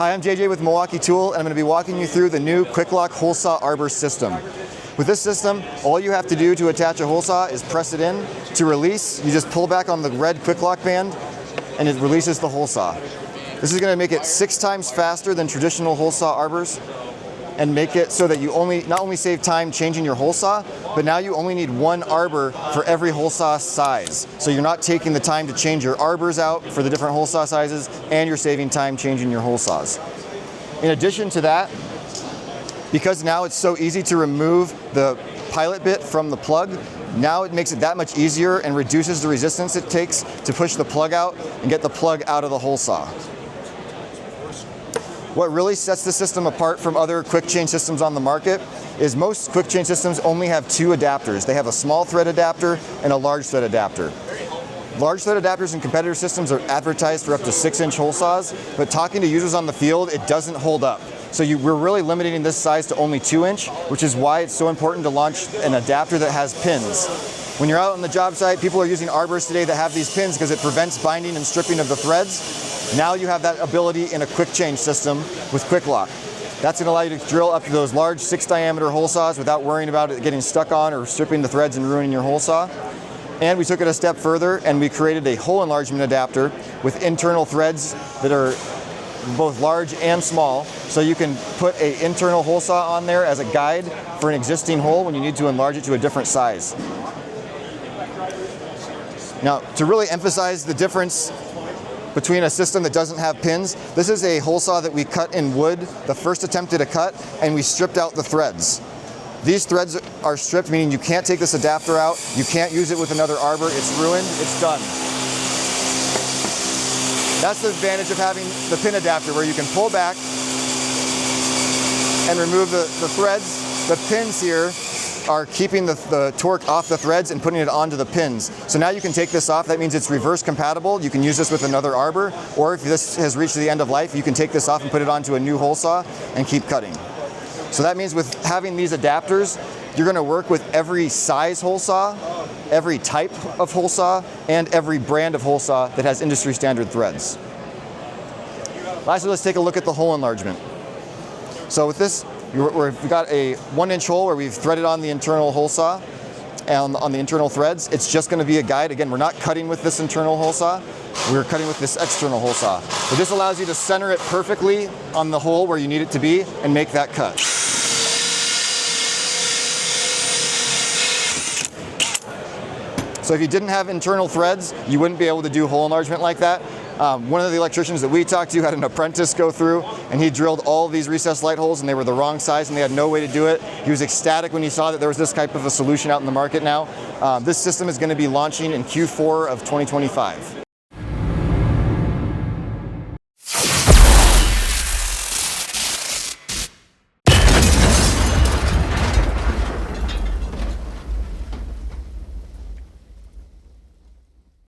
Hi, I'm JJ with Milwaukee Tool, and I'm going to be walking you through the new QUIK-LOK hole saw Arbor system. With this system, all you have to do to attach a hole saw is press it in. To release, you just pull back on the red QUIK-LOK band, and it releases the hole saw. This is going to make it 6 times faster than traditional hole saw arbors, and make it so that you not only save time changing your hole saw, but now you only need one arbor for every hole saw size. So you're not taking the time to change your arbors out for the different hole saw sizes, and you're saving time changing your hole saws. In addition to that, because now it's so easy to remove the pilot bit from the plug, now it makes it that much easier and reduces the resistance it takes to push the plug out and get the plug out of the hole saw. What really sets the system apart from other quick change systems on the market is most quick change systems only have 2 adapters. They have a small thread adapter and a large thread adapter. Large thread adapters in competitor systems are advertised for up to 6-inch hole saws, but talking to users on the field, it doesn't hold up. So we're really limiting this size to only 2-inch, which is why it's so important to launch an adapter that has pins. When you're out on the job site, people are using Arbors today that have these pins because it prevents binding and stripping of the threads. Now you have that ability in a quick change system with QUIK-LOK. That's going to allow you to drill up to those large 6-diameter hole saws without worrying about it getting stuck on or stripping the threads and ruining your hole saw. And we took it a step further and we created a hole enlargement adapter with internal threads that are both large and small, so you can put an internal hole saw on there as a guide for an existing hole when you need to enlarge it to a different size. Now, to really emphasize the difference between a system that doesn't have pins, this is a hole saw that we cut in wood, the first attempt at a cut, and we stripped out the threads. These threads are stripped, meaning you can't take this adapter out, you can't use it with another arbor, it's ruined, it's done. That's the advantage of having the pin adapter, where you can pull back and remove the threads. The pins here are keeping the torque off the threads and putting it onto the pins. So now you can take this off. That means it's reverse compatible. You can use this with another arbor, or if this has reached the end of life, you can take this off and put it onto a new hole saw and keep cutting. So that means with having these adapters, you're going to work with every size hole saw, every type of hole saw, and every brand of hole saw that has industry standard threads. Lastly, let's take a look at the hole enlargement. So with this, we've got a 1-inch hole where we've threaded on the internal hole saw and on the internal threads. It's just going to be a guide. Again, we're not cutting with this internal hole saw. We're cutting with this external hole saw. But this allows you to center it perfectly on the hole where you need it to be and make that cut. So if you didn't have internal threads, you wouldn't be able to do hole enlargement like that. One of the electricians that we talked to had an apprentice go through, and he drilled all of these recessed light holes, and they were the wrong size, and they had no way to do it. He was ecstatic when he saw that there was this type of a solution out in the market now. This system is going to be launching in Q4 of 2025.